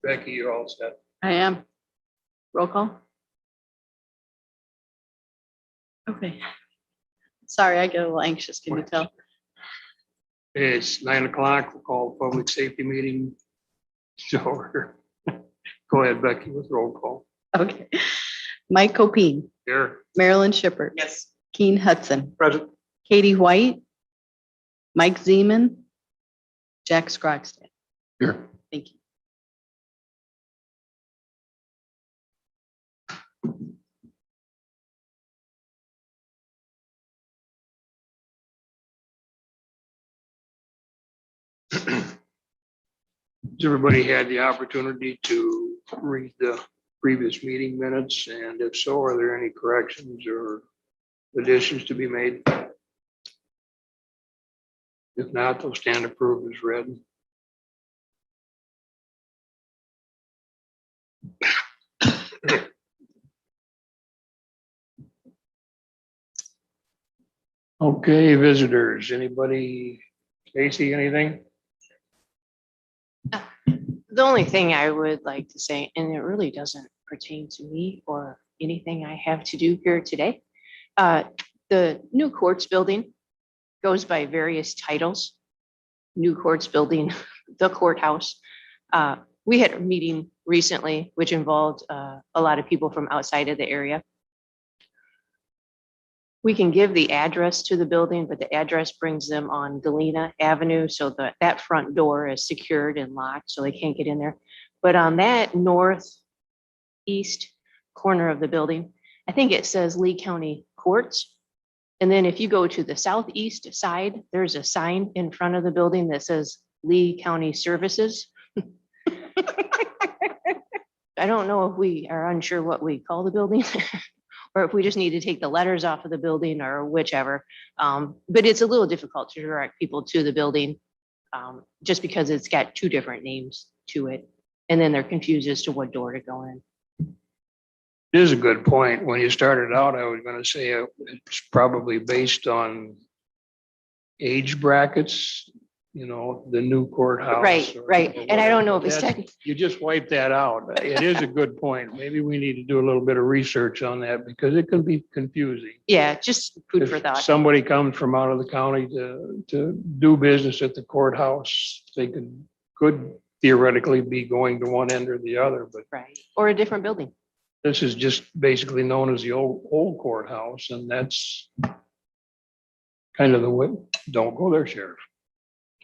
Becky, you're all set. I am. Roll call. Okay. Sorry, I get a little anxious, can you tell? It's 9 o'clock. We'll call the public safety meeting to order. Go ahead, Becky, with roll call. Okay. Mike Copine, Here. Marilyn Shippert. Yes. Keen Hudson, Present. Katie White, Mike Zeman, Jack Scrogstad. Here. Thank you. Has everybody had the opportunity to read the previous meeting minutes? And if so, are there any corrections or additions to be made? If not, they'll stand approved as read. Okay, visitors, anybody, Stacy, anything? The only thing I would like to say, and it really doesn't pertain to me or anything I have to do here today. The new courts building goes by various titles. New courts building, the courthouse. We had a meeting recently, which involved a lot of people from outside of the area. We can give the address to the building, but the address brings them on Galena Avenue. So that front door is secured and locked, so they can't get in there. But on that northeast corner of the building, I think it says Lee County Courts. And then if you go to the southeast side, there's a sign in front of the building that says Lee County Services. I don't know if we are unsure what we call the building. Or if we just need to take the letters off of the building or whichever. But it's a little difficult to direct people to the building just because it's got two different names to it. And then they're confused as to what door to go in. It is a good point. When you started out, I was going to say it's probably based on age brackets, you know, the new courthouse. Right, or right. And I don't know if it's That's- technically, You just wiped that out. It is a good point. Maybe we need to do a little bit of research on that because it can be confusing. yeah, just food for If thought. somebody comes from out of the county to do business at the courthouse, they could theoretically be going to one end or the other, but Right. Or a different building. this is just basically known as the old courthouse, and that's kind of the way, don't go there, Sheriff.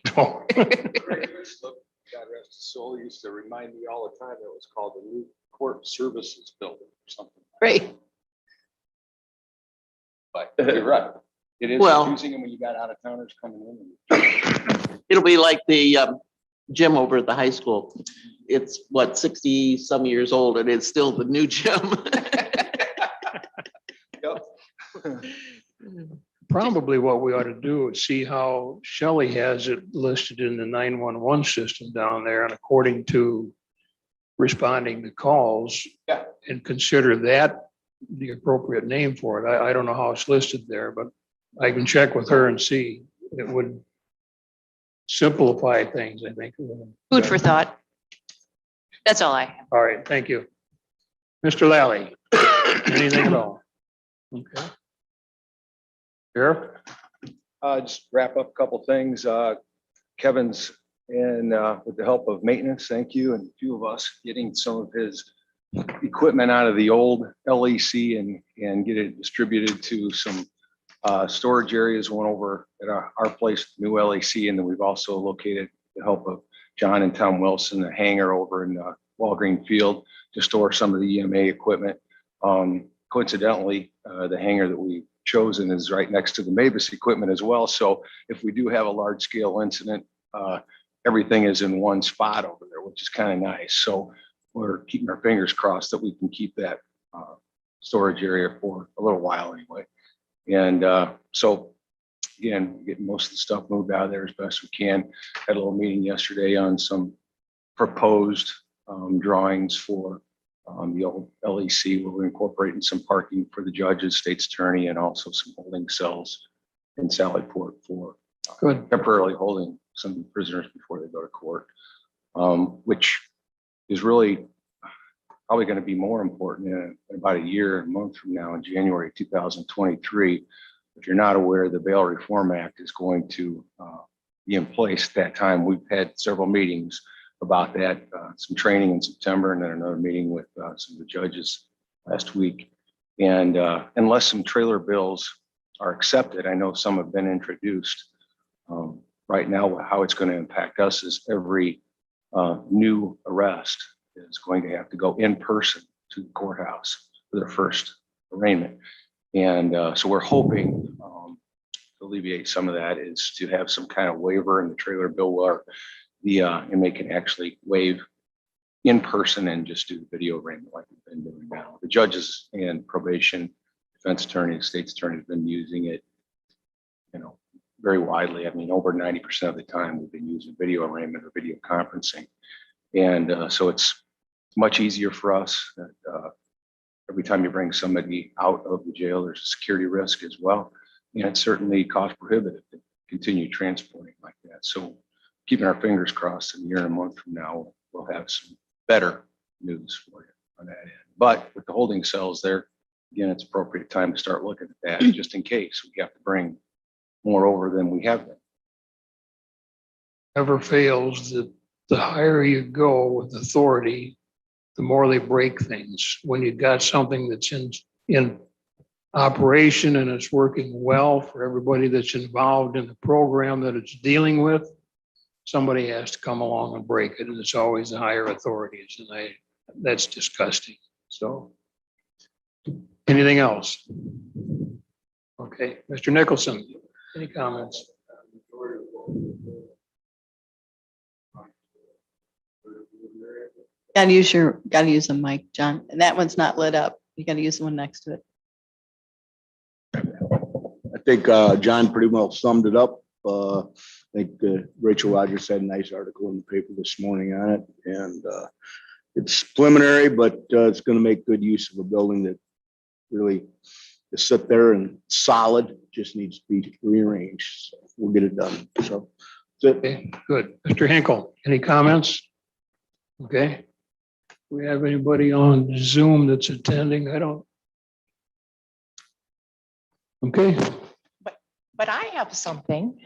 Don't. Craig Winslow, God rest his soul, used to remind me all the time that it was called the New Court Services Building or something. Right. But you're right. It is Well- confusing and when you got out of towners coming in. It'll be like the gym over at the high school. It's what, 60 some years old and it's still the new gym. Probably what we ought to do is see how Shelley has it listed in the 911 system down there, and according to responding to calls. Yeah. And consider that the appropriate name for it. I don't know how it's listed there, but I can check with her and see. It would simplify things, I think. Food for thought. That's all I have. All right, thank you. Mr. Lally, anything at all? Okay. Sheriff? Just wrap up a couple things. Kevin's in with the help of maintenance, thank you, and a few of us getting some of his equipment out of the old LEC and get it distributed to some storage areas, one over at our place, new LEC, and then we've also located the help of John and Tom Wilson, a hangar over in Walgreen Field to store some of the EMA equipment. Coincidentally, the hangar that we've chosen is right next to the Mavis equipment as well. So if we do have a large scale incident, everything is in one spot over there, which is kind of nice. So we're keeping our fingers crossed that we can keep that storage area for a little while anyway. And so again, getting most of the stuff moved out of there as best we can. Had a little meeting yesterday on some proposed drawings for the old LEC, where we're incorporating some parking for the judges, state's attorney, and also some holding cells in Sallyport for Good. temporarily holding some prisoners before they go to court, which is really probably going to be more important in about a year, a month from now, in January 2023. If you're not aware, the Bail Reform Act is going to be in place at that time. We've had several meetings about that, some training in September, and then another meeting with some of the judges last week. And unless some trailer bills are accepted, I know some have been introduced. Right now, how it's going to impact us is every new arrest is going to have to go in person to the courthouse for their first arraignment. And so we're hoping to alleviate some of that is to have some kind of waiver in the trailer bill where the inmate can actually waive in person and just do video arraignment like we've been doing now. The judges and probation, defense attorney, state's attorney have been using it, very widely. I mean, over 90% of the time we've been using video arraignment or video conferencing. And so it's much easier for us. Every time you bring somebody out of the jail, there's a security risk as well. And it's certainly cost prohibitive to continue transporting like that. So keeping our fingers crossed, in a year and a month from now, we'll have some better news for you on that end. But with the holding cells there, again, it's appropriate time to start looking at that just in case we have to bring more over than we have been. Never fails that the higher you go with authority, the more they break things. When you've got something that's in operation and it's working well for everybody that's involved in the program that it's dealing with, somebody has to come along and break it, and it's always the higher authorities, and that's disgusting. So, anything else? Okay, Mr. Nicholson, any comments? Gotta use the mic, John. And that one's not lit up. You gotta use the one next to it. I think John pretty well summed it up. I think Rachel Rogers had a nice article in the paper this morning on it, and it's preliminary, but it's going to make good use of a building that really is sit there and solid, just needs to be rearranged. So we'll get it done. So that's it. Okay, good. Mr. Hinkle, any comments? Okay. Do we have anybody on Zoom that's attending? I don't. Okay. But I have something.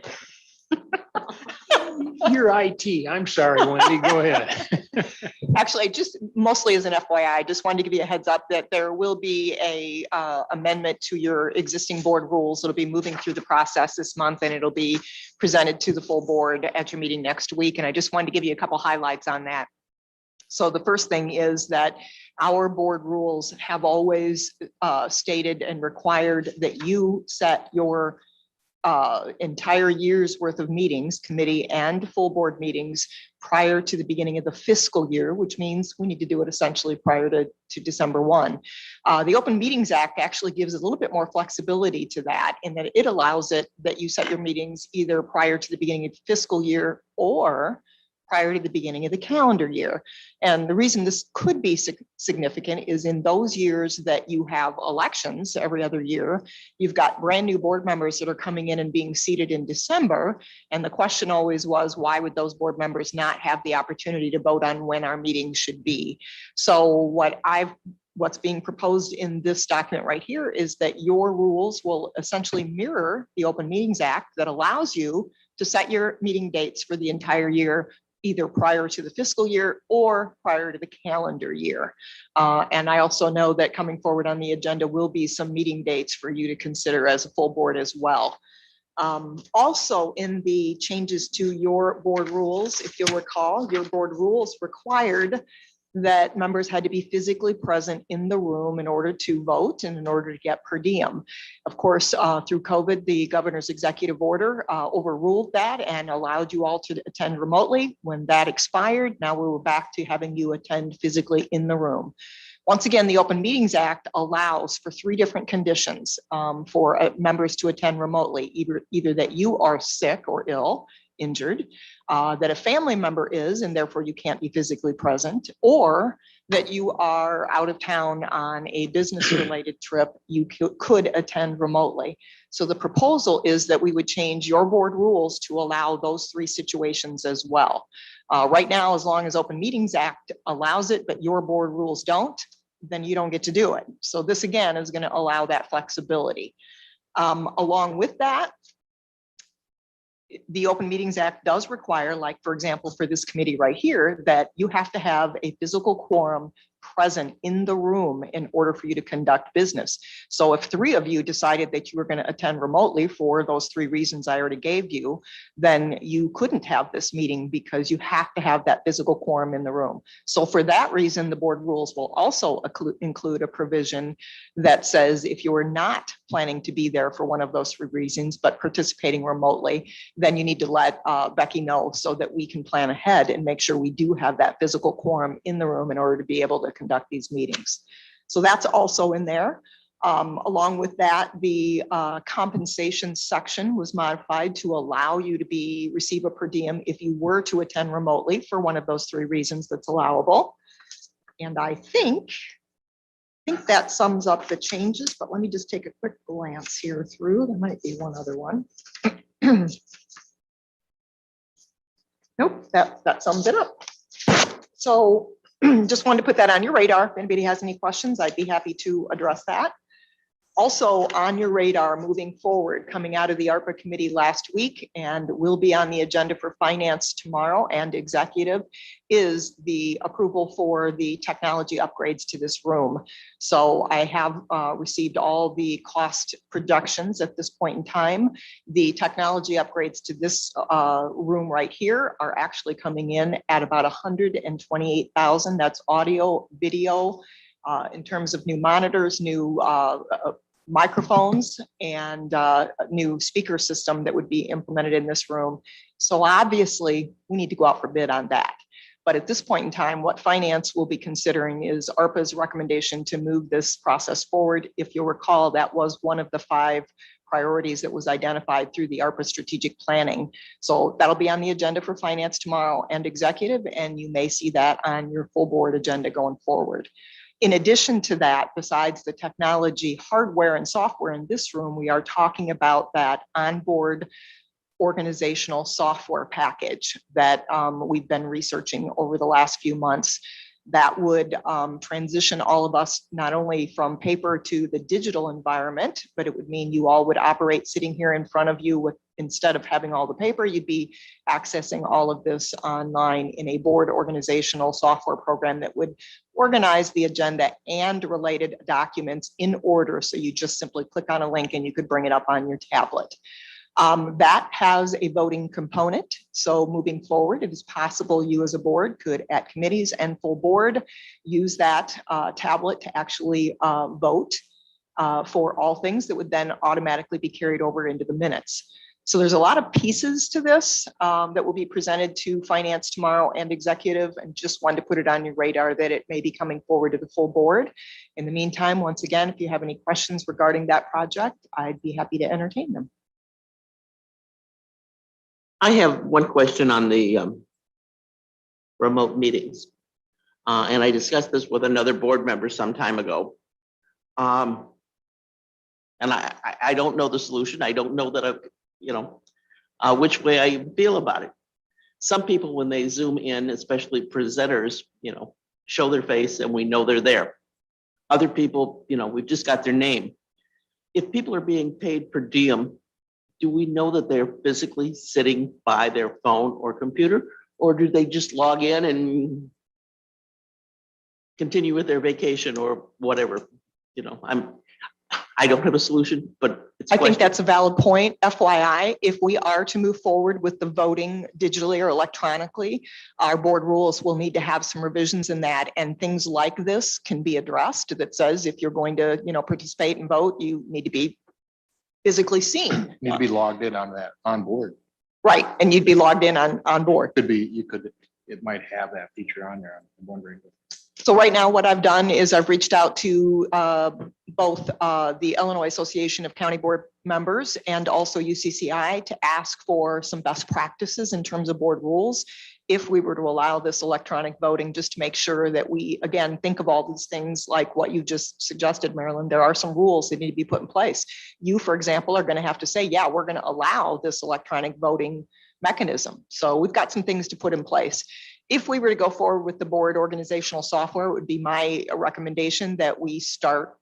You're IT. I'm sorry, Wendy. Go ahead. Actually, just mostly as an FYI, I just wanted to give you a heads up that there will be a amendment to your existing board rules. It'll be moving through the process this month, and it'll be presented to the full board at your meeting next week. And I just wanted to give you a couple highlights on that. So the first thing is that our board rules have always stated and required that you set your entire year's worth of meetings, committee and full board meetings, prior to the beginning of the fiscal year, which means we need to do it essentially prior to December 1. The Open Meetings Act actually gives a little bit more flexibility to that, in that it allows it that you set your meetings either prior to the beginning of the fiscal year or prior to the beginning of the calendar year. And the reason this could be significant is in those years that you have elections every other year, you've got brand new board members that are coming in and being seated in December. And the question always was, why would those board members not have the opportunity to vote on when our meetings should be? So what's being proposed in this document right here is that your rules will essentially mirror the Open Meetings Act that allows you to set your meeting dates for the entire year, either prior to the fiscal year or prior to the calendar year. And I also know that coming forward on the agenda will be some meeting dates for you to consider as a full board as well. Also in the changes to your board rules, if you'll recall, your board rules required that members had to be physically present in the room in order to vote and in order to get per diem. Of course, through COVID, the governor's executive order overruled that and allowed you all to attend remotely. When that expired, now we were back to having you attend physically in the room. Once again, the Open Meetings Act allows for 3 different conditions for members to attend remotely, either that you are sick or ill, injured, that a family member is, and therefore you can't be physically present, or that you are out of town on a business-related trip, you could attend remotely. So the proposal is that we would change your board rules to allow those three situations as well. Right now, as long as Open Meetings Act allows it, but your board rules don't, then you don't get to do it. So this again is going to allow that flexibility. Along with that, the Open Meetings Act does require, like, for example, for this committee right here, that you have to have a physical quorum present in the room in order for you to conduct business. So if three of you decided that you were going to attend remotely for those three reasons I already gave you, then you couldn't have this meeting because you have to have that physical quorum in the room. So for that reason, the board rules will also include a provision that says if you are not planning to be there for one of those three reasons, but participating remotely, then you need to let Becky know so that we can plan ahead and make sure we do have that physical quorum in the room in order to be able to conduct these meetings. So that's also in there. Along with that, the compensation section was modified to allow you to receive a per diem if you were to attend remotely for one of those three reasons that's allowable. And I think that sums up the changes, but let me just take a quick glance here through. There might be one other one. Nope, that sums it up. So just wanted to put that on your radar. If anybody has any questions, I'd be happy to address that. Also on your radar moving forward, coming out of the ARPA committee last week and will be on the agenda for finance tomorrow and executive, is the approval for the technology upgrades to this room. So I have received all the cost projections at this point in time. The technology upgrades to this room right here are actually coming in at about $128,000. That's audio, video, in terms of new monitors, new microphones, and new speaker system that would be implemented in this room. So obviously we need to go out for bid on that. But at this point in time, what finance will be considering is ARPA's recommendation to move this process forward. If you'll recall, that was one of the 5 priorities that was identified through the ARPA strategic planning. So that'll be on the agenda for finance tomorrow and executive, and you may see that on your full board agenda going forward. In addition to that, besides the technology, hardware and software in this room, we are talking about that onboard organizational software package that we've been researching over the last few months that would transition all of us not only from paper to the digital environment, but it would mean you all would operate sitting here in front of you with, instead of having all the paper, you'd be accessing all of this online in a board organizational software program that would organize the agenda and related documents in order. So you just simply click on a link and you could bring it up on your tablet. That has a voting component. So moving forward, it is possible you as a board could, at committees and full board, use that tablet to actually vote for all things that would then automatically be carried over into the minutes. So there's a lot of pieces to this that will be presented to finance tomorrow and executive, and just wanted to put it on your radar that it may be coming forward to the full board. In the meantime, once again, if you have any questions regarding that project, I'd be happy to entertain them. I have one question on the remote meetings. And I discussed this with another board member some time ago. And I don't know the solution. I don't know that, which way I feel about it. Some people, when they zoom in, especially presenters, show their face and we know they're there. Other people, we've just got their name. If people are being paid per diem, do we know that they're physically sitting by their phone or computer, or do they just log in and continue with their vacation or whatever? I don't have a solution, but it's a I think question. that's a valid point. FYI, if we are to move forward with the voting digitally or electronically, our board rules will need to have some revisions in that, and things like this can be addressed that says if you're going to, participate and vote, you need to be physically seen. Need to be logged in on that on board. Right, and you'd be logged in on board. It might have that feature on there. I'm wondering. So right now, what I've done is I've reached out to both the Illinois Association of County Board Members and also UCCI to ask for some best practices in terms of board rules. if we were to allow this electronic voting, just to make sure that we, again, think of all these things like what you just suggested, Marilyn. There are some rules that need to be put in place. You, for example, are going to have to say, yeah, we're going to allow this electronic voting mechanism. So we've got some things to put in place. If we were to go forward with the board organizational software, it would be my recommendation that we start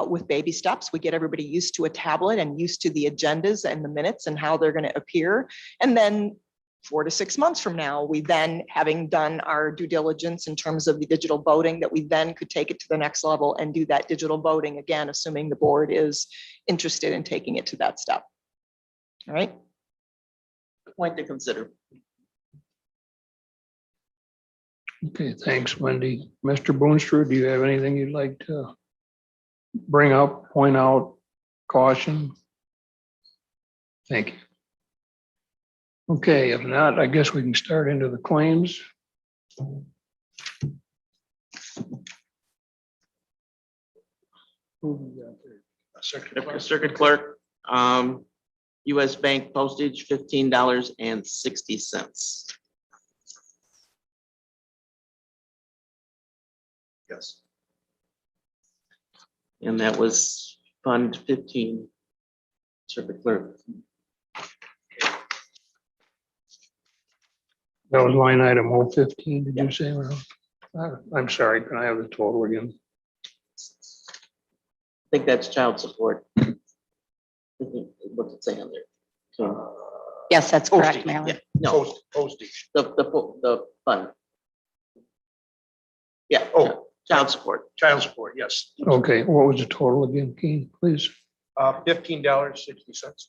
with baby steps. We get everybody used to a tablet and used to the agendas and the minutes and how they're going to appear. And then 4 to 6 months from now, we then, having done our due diligence in terms of the digital voting, that we then could take it to the next level and do that digital voting again, assuming the board is interested in taking it to that step. All right. Point to consider. Okay, thanks, Wendy. Mr. Boonstra, do you have anything you'd like to bring up, point out, caution? Thank you. Okay, if not, I guess we can start into the claims. Who we got there? Circuit clerk, US Bank postage, $15.60. Yes. And that was Fund 15. Circuit clerk. That was line item 015, did you say? I'm sorry, can I have the total again? I think that's child support. What's it say on there? So, Yes, that's correct, postage, Marilyn. yeah, no, Postage. the fund. Yeah. Oh. Child support. Child support, yes. Okay, what was the total again, Keen, please? $15.60.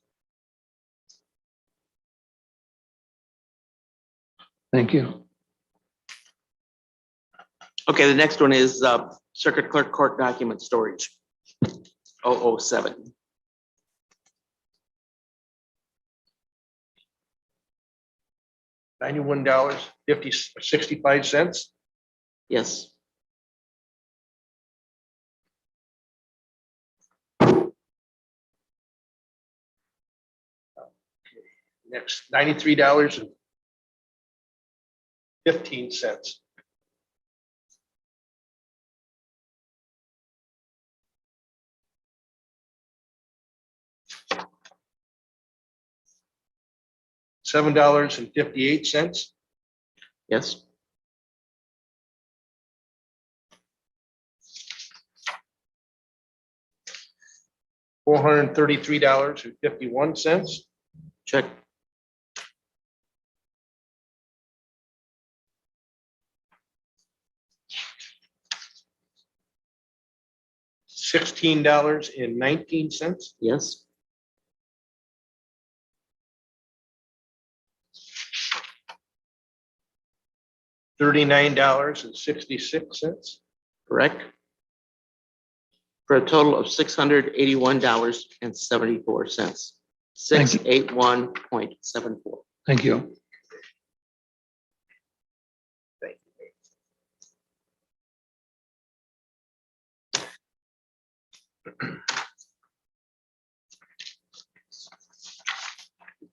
Thank you. Okay, the next one is circuit clerk court document storage. 007. $91.65. Yes. Next, $93.15. $7.58. Yes. $433.51. Check. $16.19. Yes. $39.66. Correct. For a total of $681.74. Thank you. 681.74. Thank you.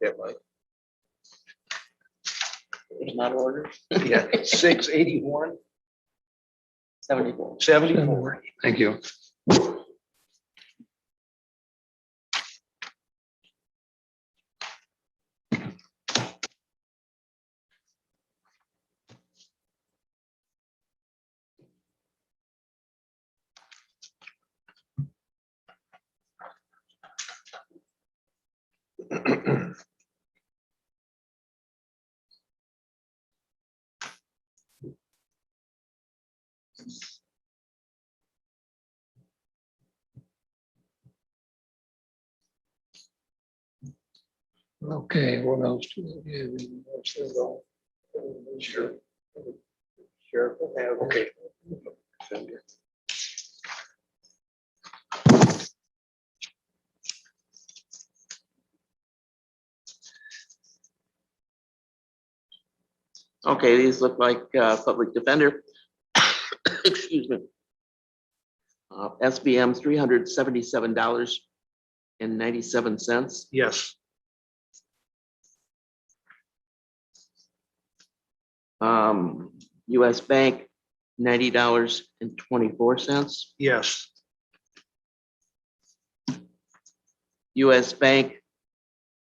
That might- It's not ordered. Yeah, 681, 74. 74. Thank you. Okay, what else do we have? Sure. Sure. Okay. Okay, these look like public defender. Excuse me. SBM $377.97. Yes. US Bank, $90.24. Yes. US Bank,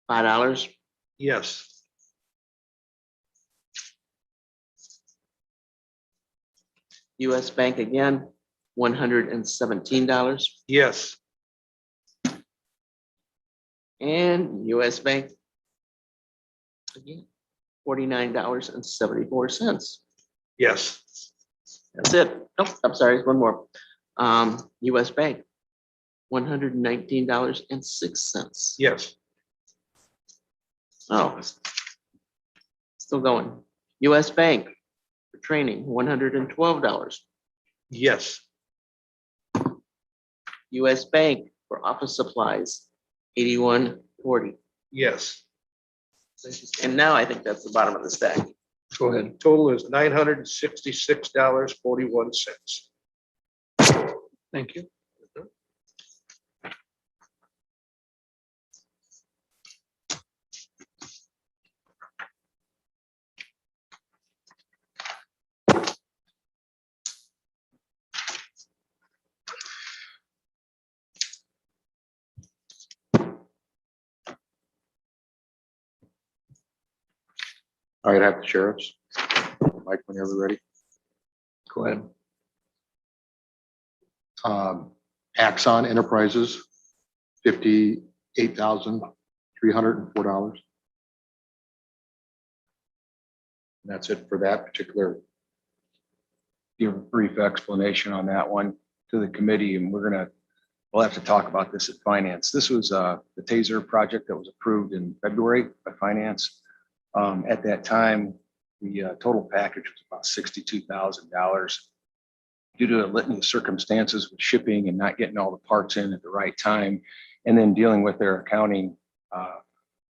$5. Yes. US Bank again, $117. Yes. And US Bank, again, $49.74. Yes. That's it. Oh, I'm sorry, one more. US Bank, $119.06. Yes. Oh, still going. US Bank for training, $112. Yes. US Bank for office supplies, $81.40. Yes. And now I think that's the bottom of the stack. Go ahead. Total is $966.41. Thank you. All right, I have the sheriffs. Mike, whenever ready. Go ahead. Axon Enterprises, $58,304. That's it for that particular. Give a brief explanation on that one to the committee, and we'll have to talk about this at finance. This was the TASER project that was approved in February by finance. At that time, the total package was about $62,000. Due to a litany of circumstances with shipping and not getting all the parts in at the right time, and then dealing with their accounting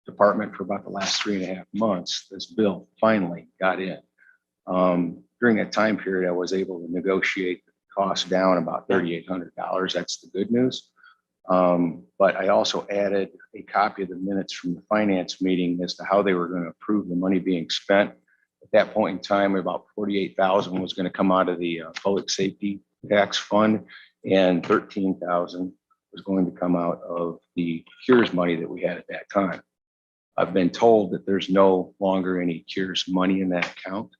department for about the last 3.5 months, this bill finally got in. During that time period, I was able to negotiate the cost down about $3,800. That's the good news. But I also added a copy of the minutes from the finance meeting as to how they were going to approve the money being spent. At that point in time, about $48,000 was going to come out of the public safety tax fund, and $13,000 was going to come out of the CURES money that we had at that time. I've been told that there's no longer any CURES money in that account.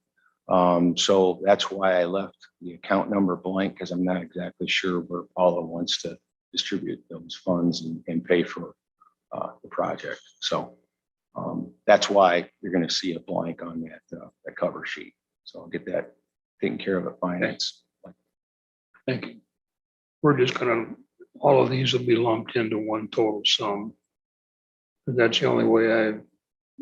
So that's why I left the account number blank, because I'm not exactly sure where Paula wants to distribute those funds and pay for the project. So that's why you're going to see a blank on that cover sheet. So I'll get that taken care of at finance. Thank you. We're just gonna, all of these will be lumped into one total sum. That's the only way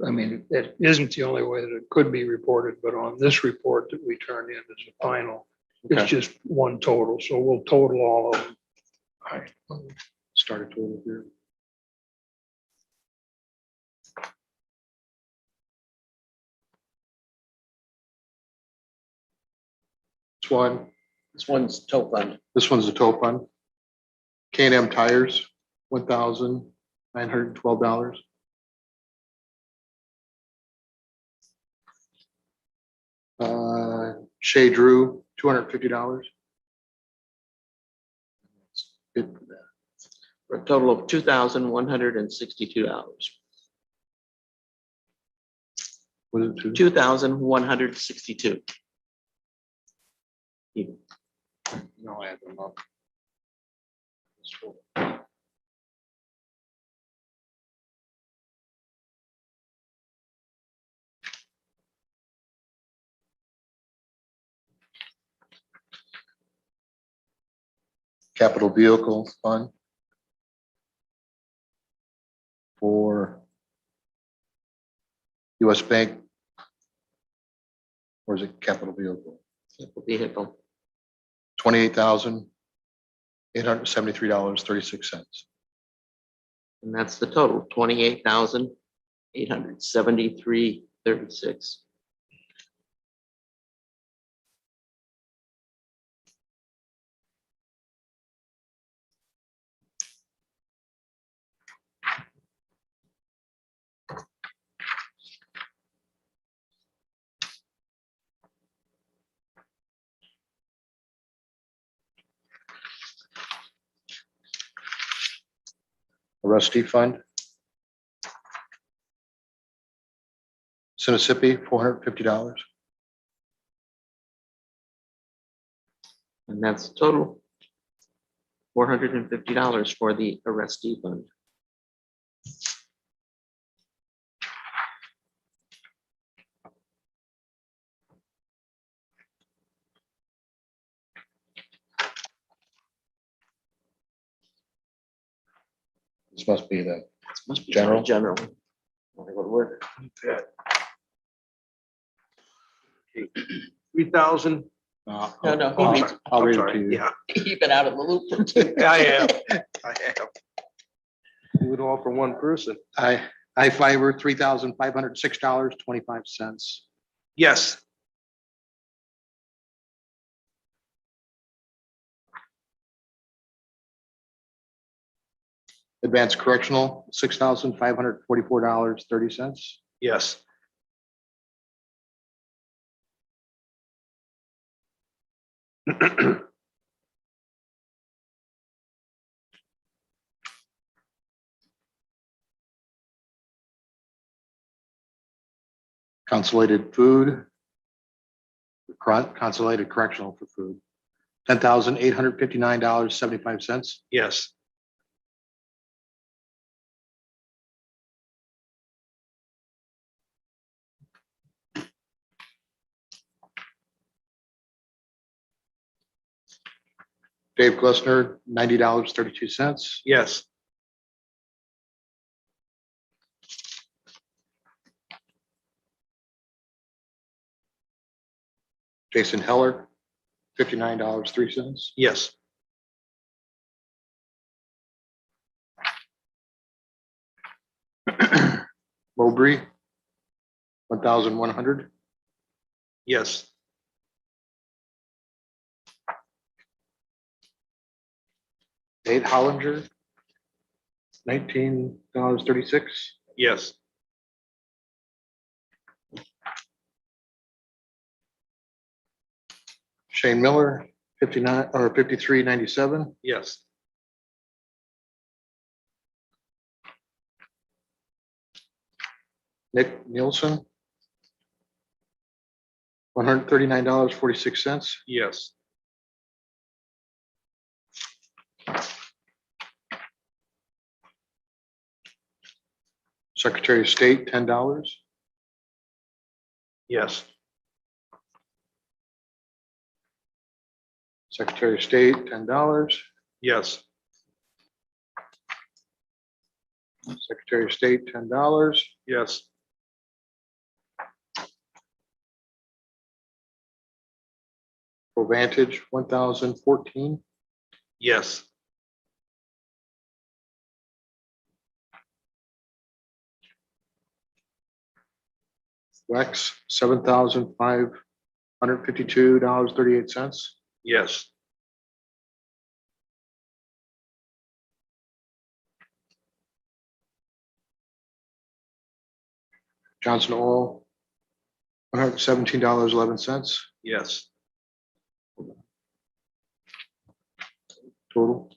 I mean, it isn't the only way that it could be reported, but on this report that we turned in as a final, it's Okay. just one total. So we'll total all of them. All right, start a total here. This one's tow fund. This one's the tow fund. K&M tires, $1,912. Shea Drew, $250. It for that. For a total of $2,162. Was it two? $2,162. No, I have them up. Capital Vehicle Fund for US Bank. Or is it Capital Vehicle? Vehicle. $28,873.36. And that's the total, $28,873.36. Rusty Fund. Mississippi, $450. And that's total. $450 for the arrestee fund. This must be the, This must be General? General. Wanna go to work? 3,000. No, no, he Oh, reads- sorry. I'll I'm read it sorry. to you. Yeah, You've been out of the loop for two. I have. Do it all for one person. I-Fiber, $3,506.25. Yes. Advanced Correctional, $6,544.30. Yes. Consolidated Food, Consolidated Correctional for food, $10,859.75. Yes. Dave Glessner, $90.32. Yes. Jason Heller, $59.03. Yes. Mowbray, 1,100. Yes. Nate Hollinger, $19.36. Yes. Shane Miller, 59 or 53.97. Yes. Nick Nielsen, $139.46. Yes. Secretary of State, $10. Yes. Secretary of State, $10. Yes. Secretary of State, $10. Yes. Vantage, 1,014. Yes. Wex, $7,552.38. Yes. Johnson Oil, $117.11 Yes. total.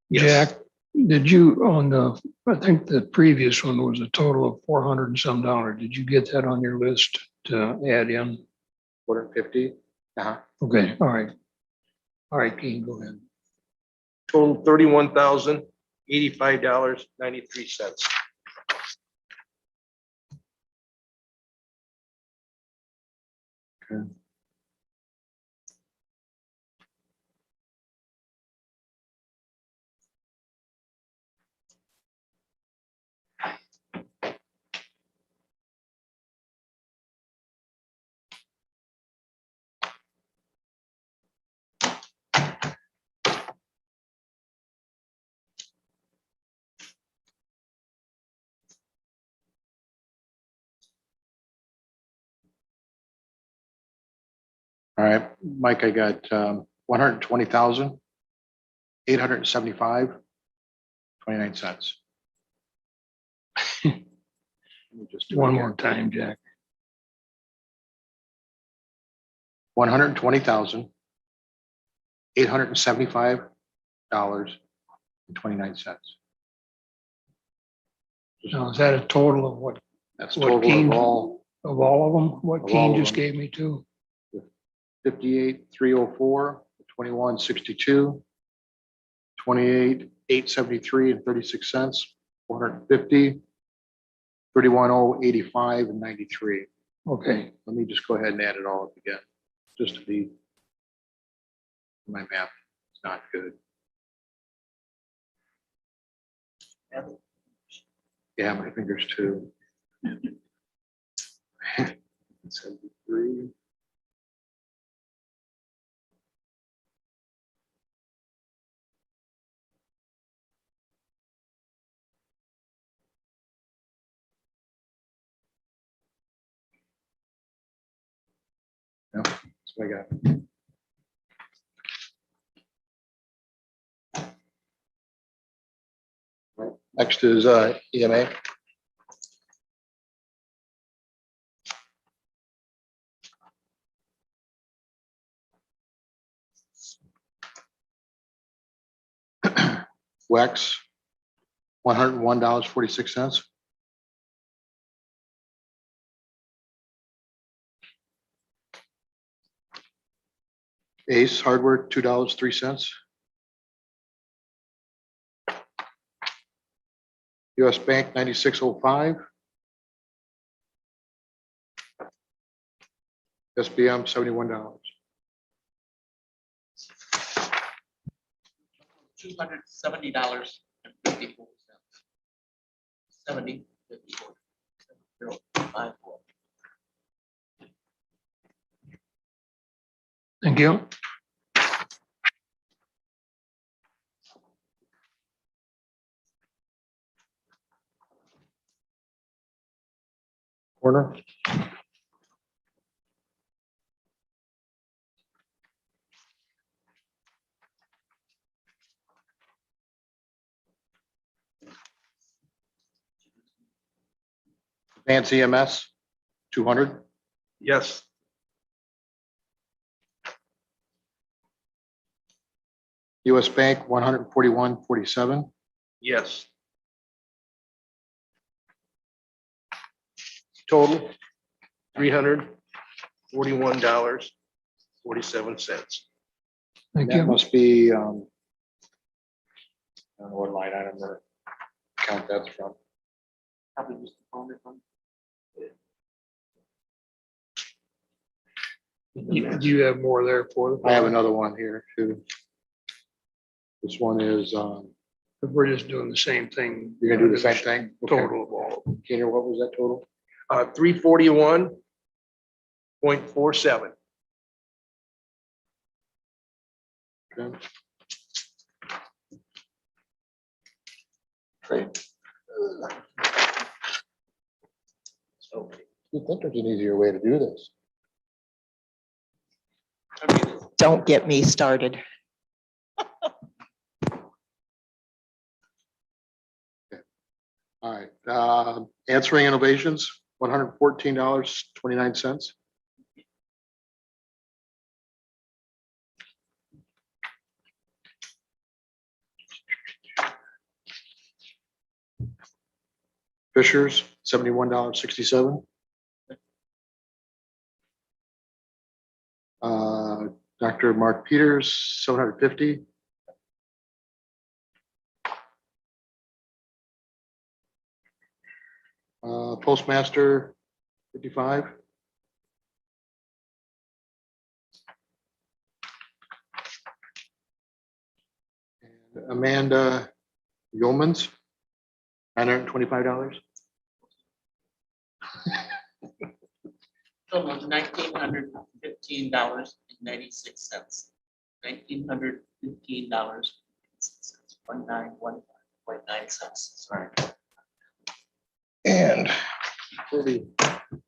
Yes. Jack, did you on the, I think the previous one was a total of 400 and some dollars. Did you get that on your list to add in? 450. Okay, all right. All right, Keane, go ahead. Total $31,085.93. Okay. All right, Mike, I got 120,875.29. One more time, Jack. $120,875.29. Now, is that a total of what, That's What total Keen- of all of all of them? What Of all Keene of just them. gave me too? 58,304, 21,62, 28,873 and 36 cents, 450, 31,085 and 93. Okay, Let me just go ahead and add it all up again, just to be. My math is not good. Yeah, my fingers too. 73. Yep, that's what I got. Next is EMA. Wex, $101.46. Ace Hardware, $2.03. US Bank, 96.05. SBM, $71. $270.54. 70.54. 0.54. thank you. Corner. Advance EMS, 200. Yes. US Bank, 141.47. Yes. Total, $341.47. Thank That you. must be, I don't know what line item or account that's from. Probably just the phone if I'm- Do you have more there for them? I have another one here too. This one is, We're just doing the same thing. you're gonna do the same thing? Okay. Total of all. Keener, what was that total? 341.47. Okay. So, You think there's an easier way to do this? I mean, it's- Don't get me started. All right, answering innovations, $114.29. Fishers, $71.67. Dr. Mark Peters, 750. Postmaster, 55. And Amanda Yeomans, $925. Total of $1,915.96. $1,915. 1915.9 cents. Sorry. And 30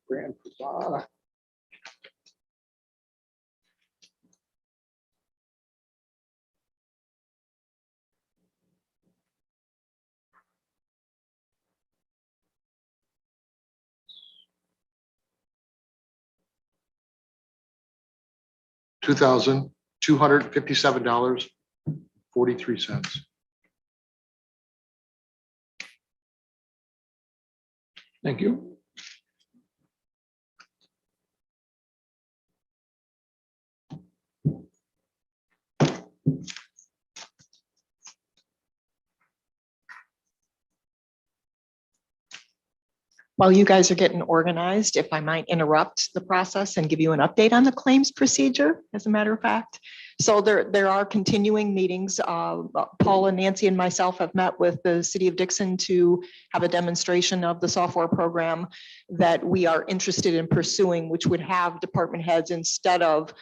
grand for Donna. $2,257.43. Thank you. While you guys are getting organized, if I might interrupt the process and give you an update on the claims procedure, as a matter of fact. So there are continuing meetings. Paul and Nancy and myself have met with the city of Dixon to have a demonstration of the software program that we are interested in pursuing, which would have department heads, instead of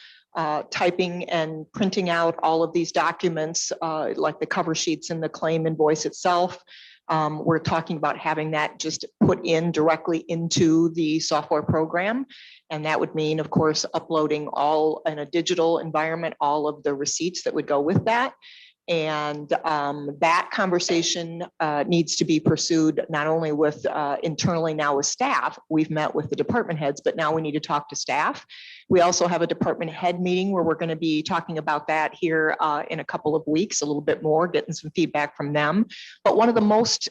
typing and printing out all of these documents, like the cover sheets and the claim invoice itself. We're talking about having that just put in directly into the software program. And that would mean, of course, uploading all in a digital environment, all of the receipts that would go with that. And that conversation needs to be pursued not only with internally now with staff. We've met with the department heads, but now we need to talk to staff. We also have a department head meeting where we're going to be talking about that here in a couple of weeks, a little bit more, getting some feedback from them. But one of the most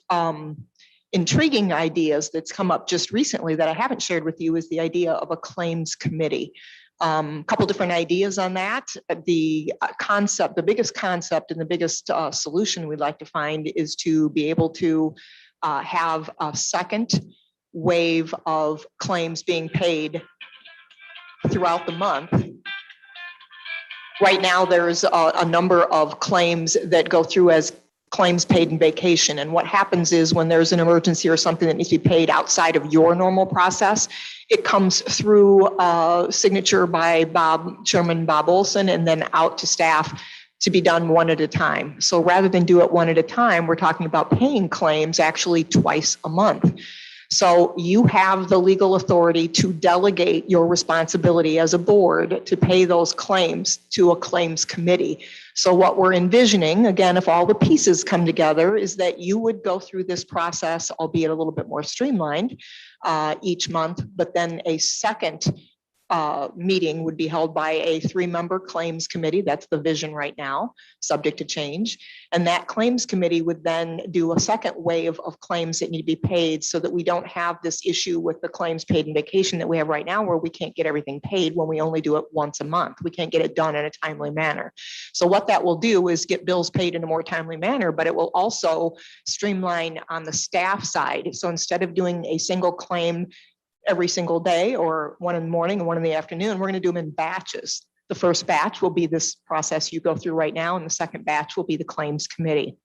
intriguing ideas that's come up just recently that I haven't shared with you is the idea of a claims committee. Couple different ideas on that. The concept, the biggest concept and the biggest solution we'd like to find is to be able to have a second wave of claims being paid throughout the month. Right now, there's a number of claims that go through as claims paid in vacation. And what happens is when there's an emergency or something that needs to be paid outside of your normal process, it comes through signature by Chairman Bob Olson, and then out to staff to be done one at a time. So rather than do it one at a time, we're talking about paying claims actually twice a month. So you have the legal authority to delegate your responsibility as a board to pay those claims to a claims committee. So what we're envisioning, again, if all the pieces come together, is that you would go through this process, albeit a little bit more streamlined each month, but then a second meeting would be held by a 3-member claims committee. That's the vision right now, subject to change. And that claims committee would then do a second wave of claims that need to be paid so that we don't have this issue with the claims paid in vacation that we have right now, where we can't get everything paid when we only do it once a month. We can't get it done in a timely manner. So what that will do is get bills paid in a more timely manner, but it will also streamline on the staff side. So instead of doing a single claim every single day, or one in the morning and one in the afternoon, we're going to do them in batches. The first batch will be this process you go through right now, and the second batch will be the claims committee.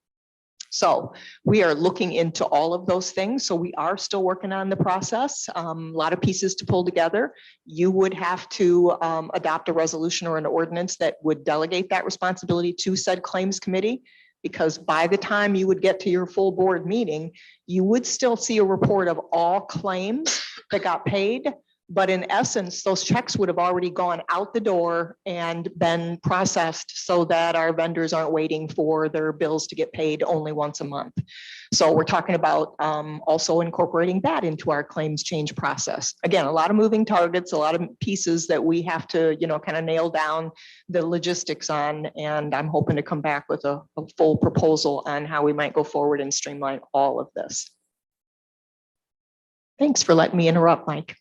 So we are looking into all of those things. So we are still working on the process. A lot of pieces to pull together. You would have to adopt a resolution or an ordinance that would delegate that responsibility to said claims committee, because by the time you would get to your full board meeting, you would still see a report of all claims that got paid. But in essence, those checks would have already gone out the door and been processed so that our vendors aren't waiting for their bills to get paid only once a month. So we're talking about also incorporating that into our claims change process. Again, a lot of moving targets, a lot of pieces that we have to, kind of nail down the logistics on. And I'm hoping to come back with a full proposal on how we might go forward and streamline all of this. Thanks for letting me interrupt, Mike.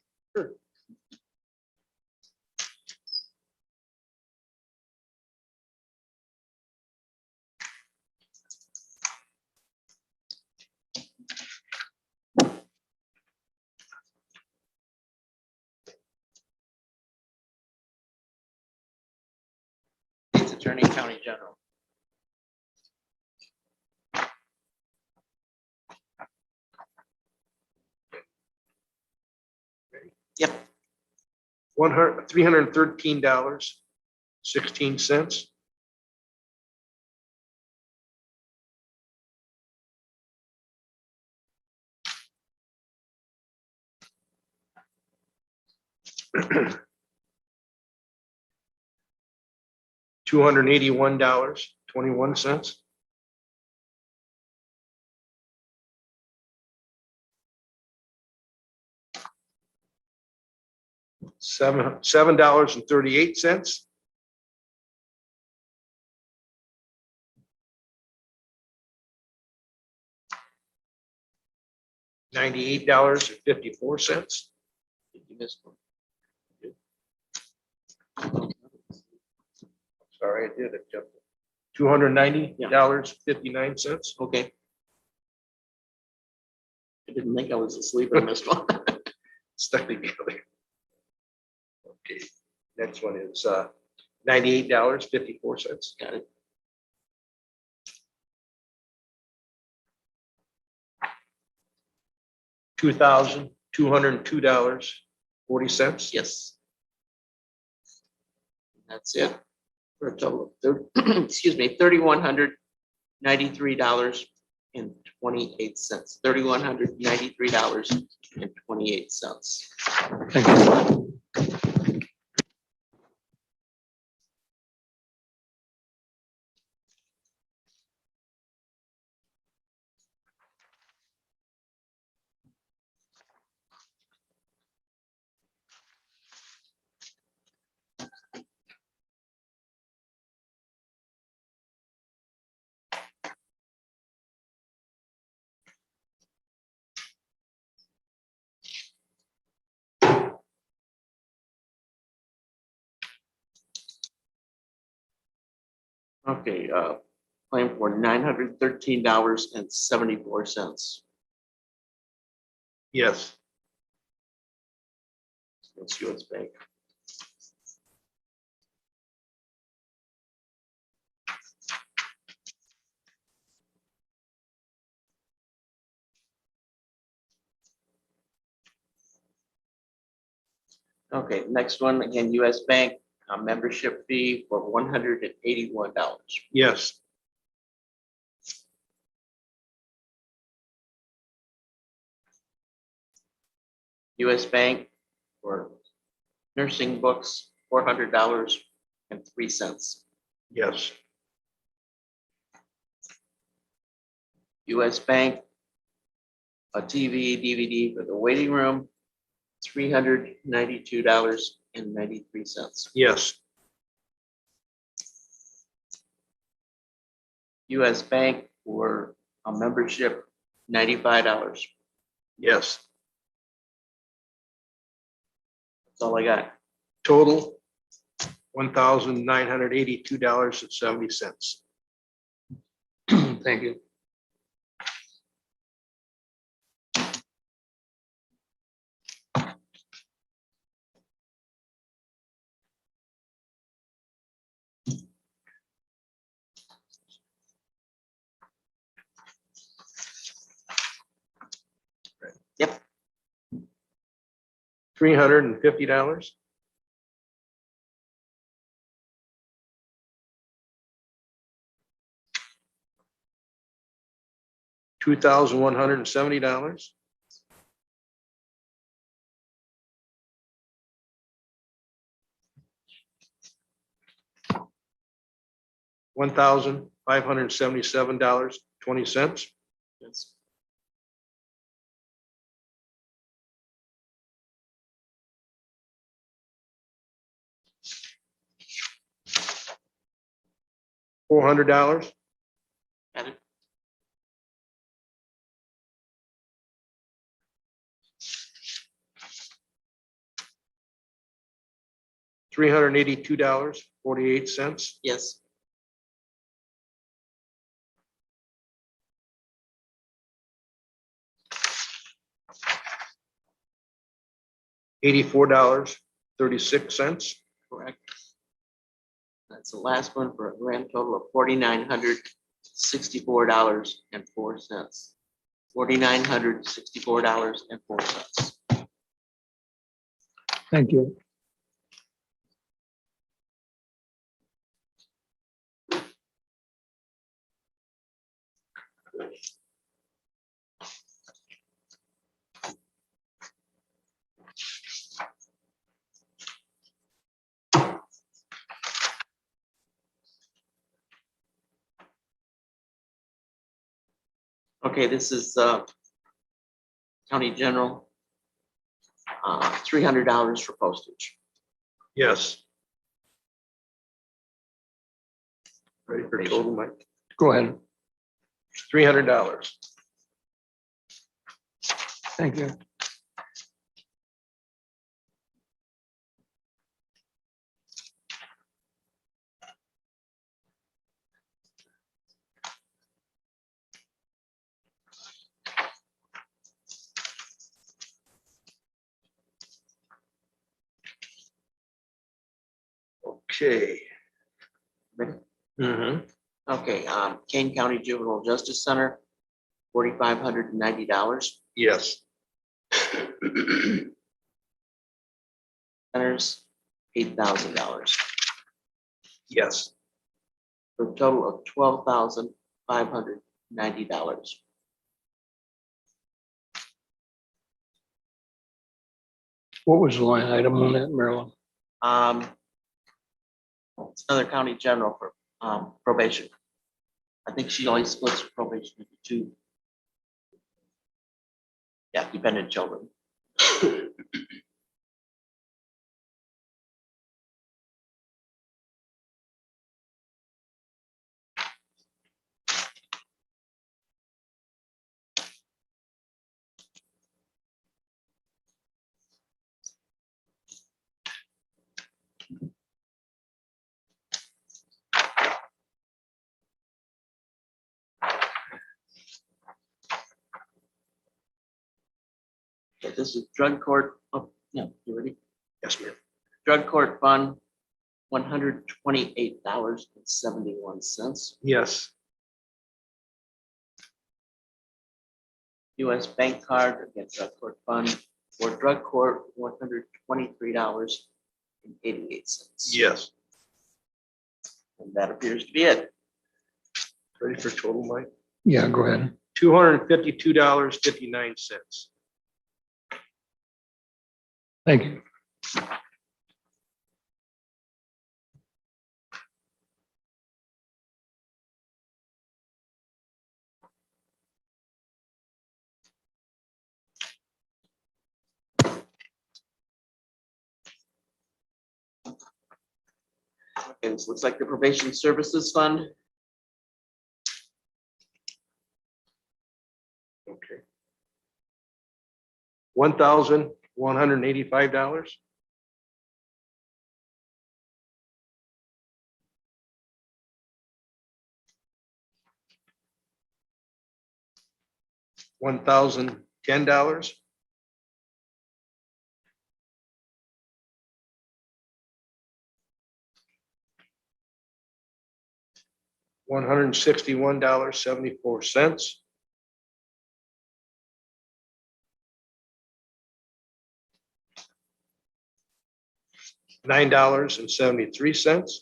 State's Attorney, County General. Yep. $313.16. $281.21. $7.38. $98.54. You missed one. Sorry, I did it. $290.59. Okay. I didn't think I was asleep and missed one. Stuck together. Okay, next one is $98.54. Got it. $2,202.40. Yes. That's it. For a total of, excuse me, $3,193.28. $3,193.28. Thank you. Okay, claim for $913.74. Yes. That's US Bank. Okay, next one, again, US Bank, membership fee for $181. Yes. US Bank for nursing books, $400.03. Yes. US Bank, a TV, DVD for the waiting room, $392.93. Yes. US Bank for a membership, $95. Yes. That's all I got. Total $1,982.70. Thank you. Yep. $350. $2,170. $1,577.20. Yes. $400. Got it. $382.48. Yes. $84.36. Correct. That's the last one for a grand total of $4,964.04. $4,964.04. Thank you. Okay, this is County General, $300 for postage. Yes. Ready for total, Mike? Go ahead. $300. Thank you. Okay. Ready? Okay, Kane County Juvenile Justice Center, $4,590. Yes. Centers, $8,000, Yes. for a total of $12,590. What was the line item on that, Marilyn? It's another county general for probation. I think she always splits probation into two. Yeah, dependent children. Okay, this is drug court. Oh, yeah, you ready? Yes, ma'am. Drug court fund, $128.71. Yes. US bank card against drug court fund, for drug court, $123.88. Yes. And that appears to be it. Ready for total, Mike? Yeah, go ahead. $252.59. Thank you. Okay, this looks like the probation services fund. Okay. $1,185. $1,010. $161.74. $9.73.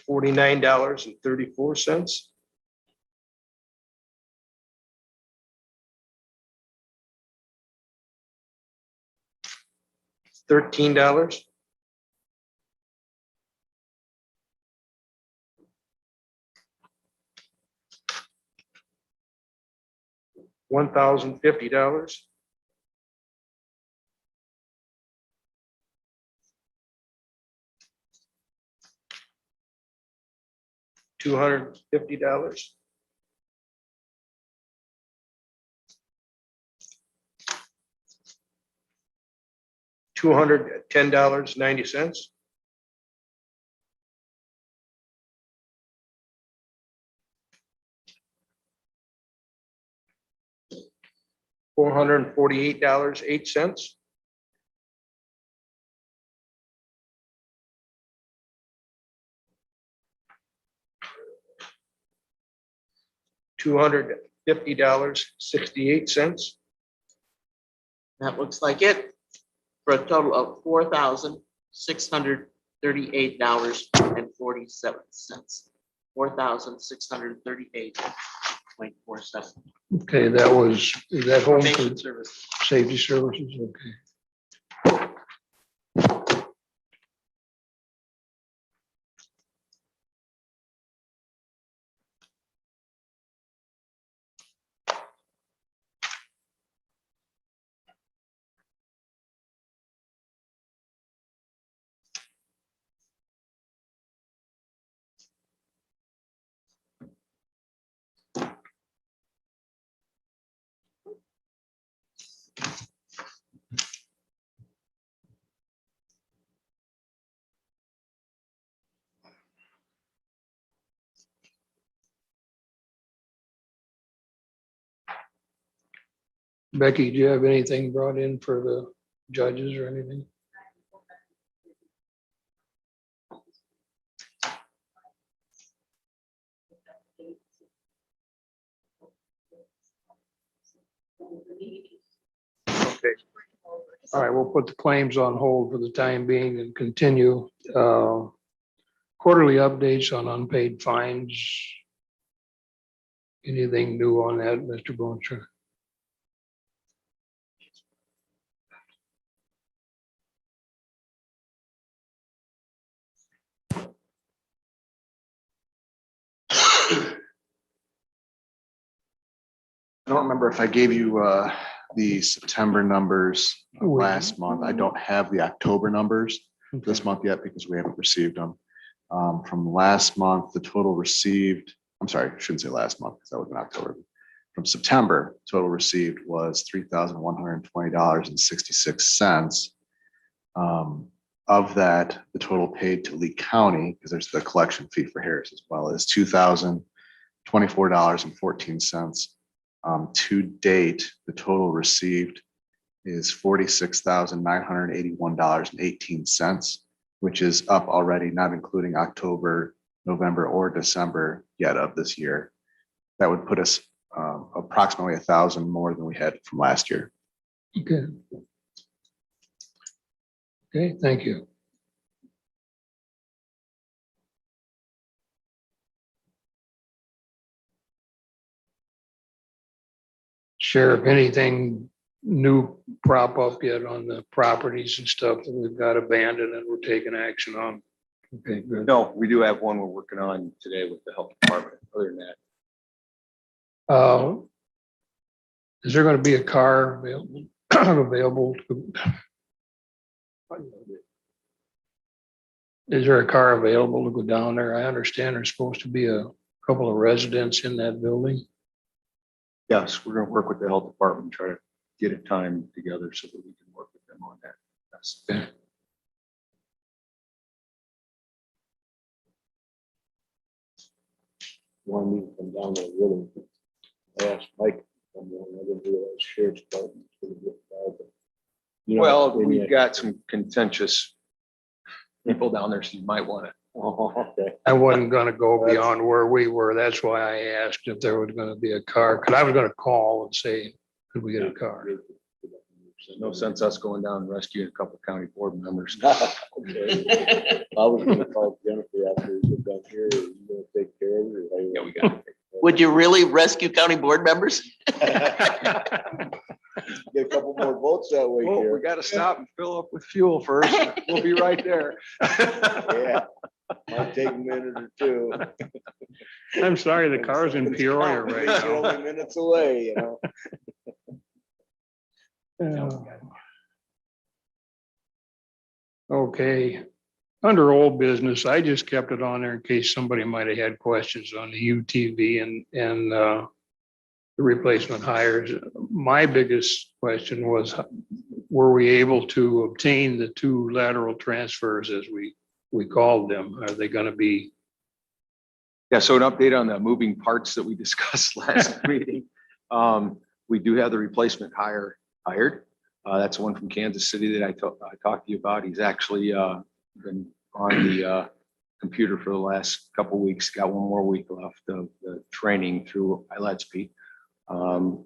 $49.34. $13. $1,050. $250. $210.90. $448.08. $250.68. That looks like it, for a total of $4,638.47. $4,638.47. Okay, that was, is that home for Probation service. safety services? Okay. Becky, do you have anything brought in for the judges or anything? Okay. All right, we'll put the claims on hold for the time being and continue. Quarterly updates on unpaid fines. Anything new on that, Mr. Boncher? I don't remember if I gave you the September numbers We- last month. I don't have the October numbers this month yet because we haven't received them. From last month, the total received, I'm sorry, I shouldn't say last month because that was in October. From September, total received was $3,120.66. Of that, the total paid to Lee County, because there's the collection fee for Harris as well, is $2,024.14. To date, the total received is $46,981.18, which is up already, not including October, November, or December yet of this year. That would put us approximately 1,000 more than we had from last year. Okay. Okay, thank you. Sheriff, anything new prop up yet on the properties and stuff that we've got abandoned and we're taking action on? Okay, good. No, we do have one we're working on today with the health department. Other than that, Is there gonna be a car available, available? Is there a car available to go down there? I understand there's supposed to be a couple of residents in that building. yes, we're gonna work with the health department, try to get a time together so that we can work with them on that. Yes. Want me to come down there really? I asked Mike, to come down. I didn't realize sheriff's department was gonna get involved, but, you know, Well, maybe we've got some contentious people down there, so you might want to. Oh, okay. I wasn't gonna go beyond where we were. That's why I asked if there was gonna be a car, because I was gonna call and say, could we get a car? There's no sense us going down and rescuing a couple of county board members. Okay. I was gonna call Jennifer after we get down here. Are you gonna take care of it? Or Yeah, we got it. Would you really rescue county board members? Get a couple more votes that way, Well, we Sheriff. got to stop and fill up with fuel first. We'll be right there. Yeah, might take a minute or two. I'm sorry, the car's in Peoria right You're now. only minutes away, you know. Okay, under old business, I just kept it on there in case somebody might have had questions on the UTV and the replacement hires. My biggest question was, were we able to obtain the two lateral transfers as we called them? Are they gonna be? Yeah, so an update on the moving parts that we discussed last meeting. We do have the replacement hired. That's the one from Kansas City that I talked to you about. He's actually been on the computer for the last couple of weeks. Got one more week left of the training through ILETSP.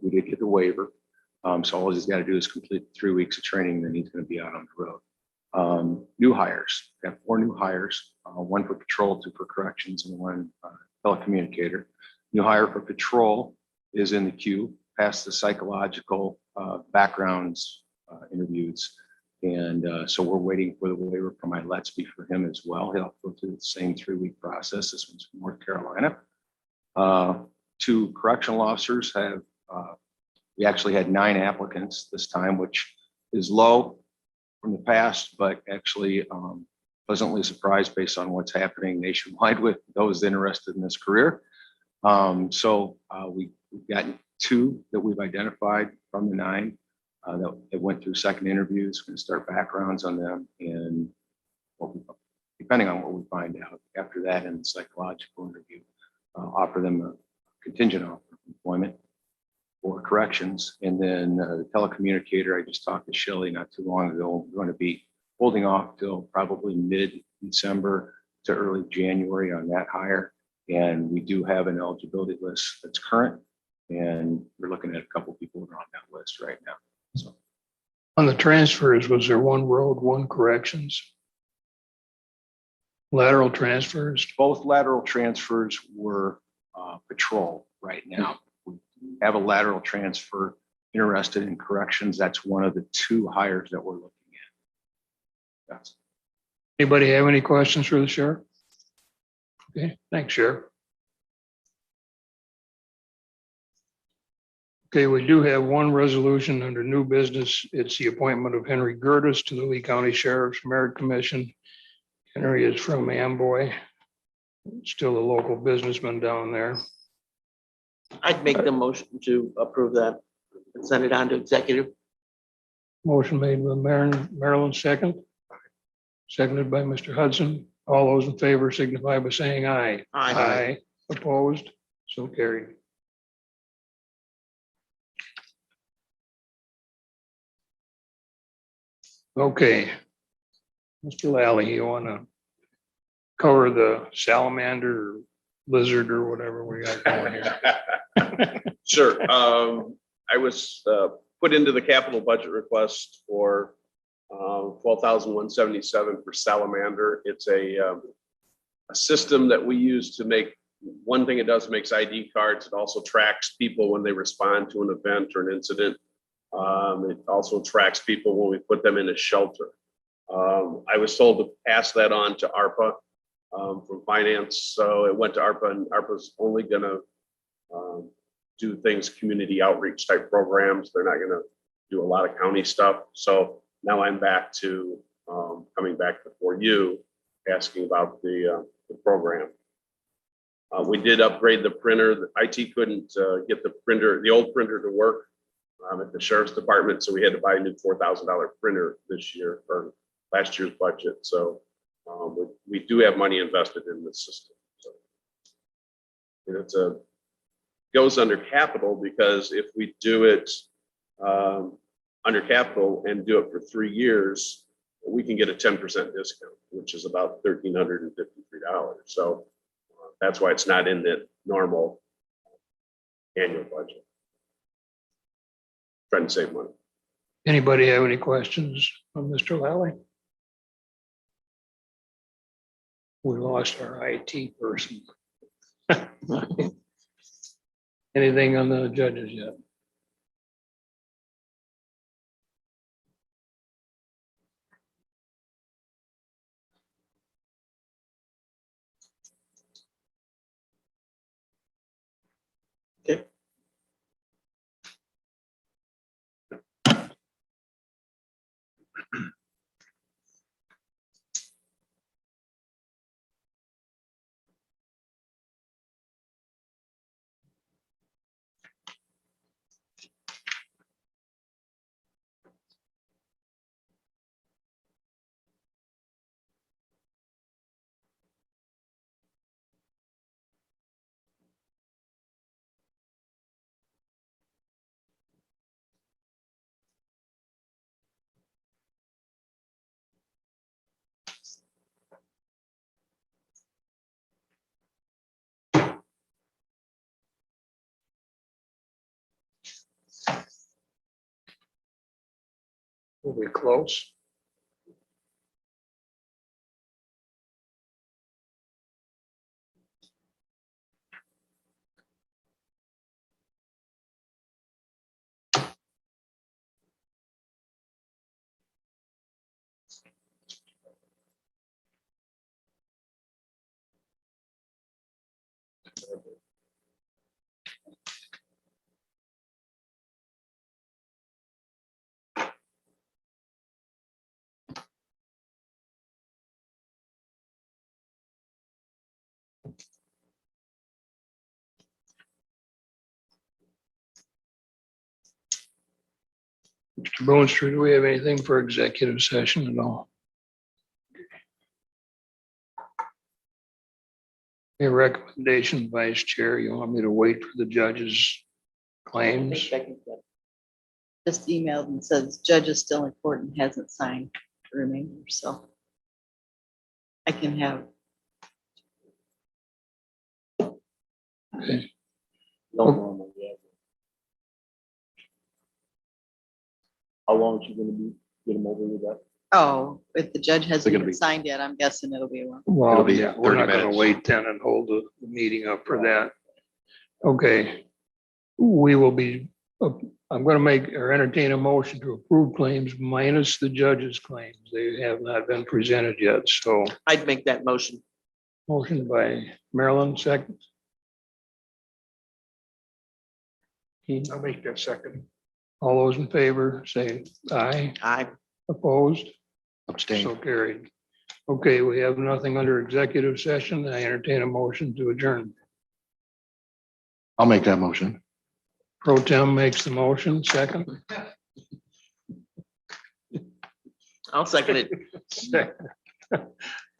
We did get the waiver. So all he's got to do is complete 3 weeks of training, then he's going to be out on the road. New hires, we have 4 new hires, one for patrol, 2 for corrections, and 1 telecommunicator. New hire for patrol is in the queue, passed the psychological backgrounds interviews. And so we're waiting for the waiver from ILETSP for him as well. He'll go through the same 3-week process. This one's from North Carolina. 2 correctional officers have, we actually had 9 applicants this time, which is low from the past, but actually pleasantly surprised based on what's happening nationwide with those interested in this career. So we've gotten 2 that we've identified from the 9 that went through second interviews. Going to start backgrounds on them, and depending on what we find out after that in the psychological interview, offer them a contingent offer of employment. for corrections. And then the telecommunicator, I just talked to Shelley not too long ago, we're going to be holding off till probably mid-December to early January on that hire. And we do have an eligibility list that's current, and we're looking at a couple people that are on that list right now. So On the transfers, was there one road, one corrections? Lateral transfers? both lateral transfers were patrol right now. We have a lateral transfer interested in corrections. That's one of the two hires that we're looking at. Yes. Anybody have any questions for the sheriff? Okay, thanks, Sheriff. Okay, we do have one resolution under new business. It's the appointment of Henry Gertis to the Lee County Sheriff's Merit Commission. Henry is from Amboy, still a local businessman down there. I'd make the motion to approve that and send it on to executive. Motion made by Marilyn, second. Seconded by Mr. Hudson. All those in favor signify by saying aye. Aye. Opposed? So carried. Okay. Mr. Lally, you want to cover the salamander or lizard or whatever we got going here? Sure. I was put into the capital budget request for $12,177 for salamander. It's a system that we use to make, one thing it does, makes ID cards. It also tracks people when they respond to an event or an incident. It also tracks people when we put them in a shelter. I was told to pass that on to ARPA from finance. So it went to ARPA, and ARPA's only gonna do things, community outreach type programs. They're not gonna do a lot of county stuff. So now I'm back to coming back before you, asking about the program. We did upgrade the printer. The IT couldn't get the printer, the old printer, to work at the sheriff's department, so we had to buy a new $4,000 printer this year for last year's budget. So we do have money invested in this system. So and it's goes under capital, because if we do it under capital and do it for 3 years, we can get a 10% discount, which is about $1,353. So that's why it's not in the normal annual budget. Trying to save money. Anybody have any questions on Mr. Lally? We lost our IT person. Anything on the judges yet? Okay. Will we close? Mr. Boonstra, do we have anything for executive session at all? A recommendation, Vice Chair, you want me to wait for the judges claims. Just emailed and says judge is still in court and hasn't signed the remainder, so. I can have, How long is she gonna be, get them over with that? oh, if the judge hasn't gonna even be- signed yet, I'm guessing it'll be a while. Well, It'll be yeah, we're 30 not gonna minutes. wait then and hold the meeting up for that. Okay. We will be, I'm gonna make or entertain a motion to approve claims minus the judge's claims. They have not been presented yet, so I'd make that motion. motion by Marilyn, second. I'll make that second. All those in favor, say aye. I, Opposed? Abstain. So carried. Okay, we have nothing under executive session. I entertain a motion to adjourn. I'll make that motion. Pro Tem makes the motion, second. I'll second it.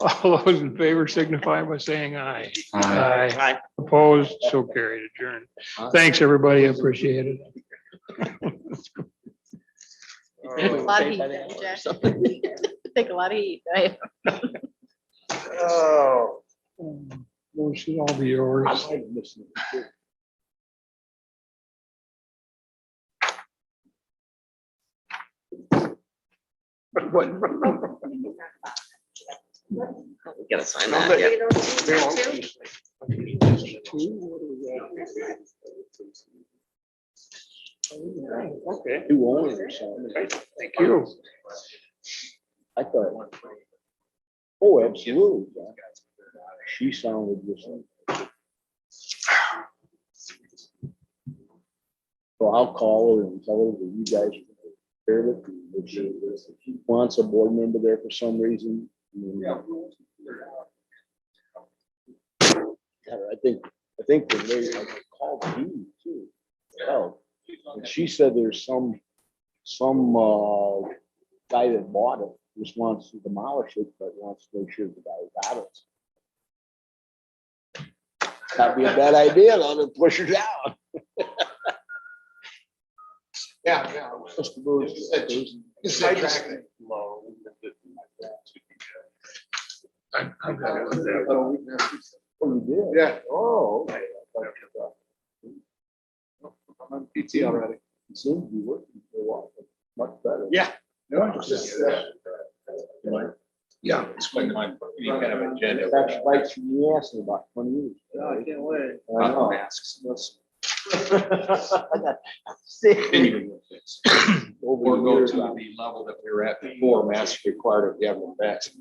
All those in favor signify by saying aye. Aye. Aye. Opposed? So carried, adjourned. Thanks, everybody. Appreciate it. Take a lot of heat, don't you, Jack? Take a lot of heat, right? Oh. Those should all be yours. We gotta sign that. Yeah. Okay, Two owners. thank you. I thought. Oh, absolutely. She sounded just like. So I'll call her and tell her that you guys are prepared it. If she wants a board member there for some reason. I think the lady I called you too. Oh, and she said there's some guy that bought it just wants to demolish it, but wants to make sure the guy got it. That'd be a bad idea, though, to push her down. Yeah. Mr. Booth, I'm gonna do that. Oh, you did? Yeah. Oh, okay. I'm on PT already. It seems to be working for a while, much better. Yeah. Yeah. Explain my, any kind of agenda. That spikes from the ass in about 20 years. I can't wait. I know. Masks. Over Or the go years, to the level that we were at before, masks required if you have them vaccinated.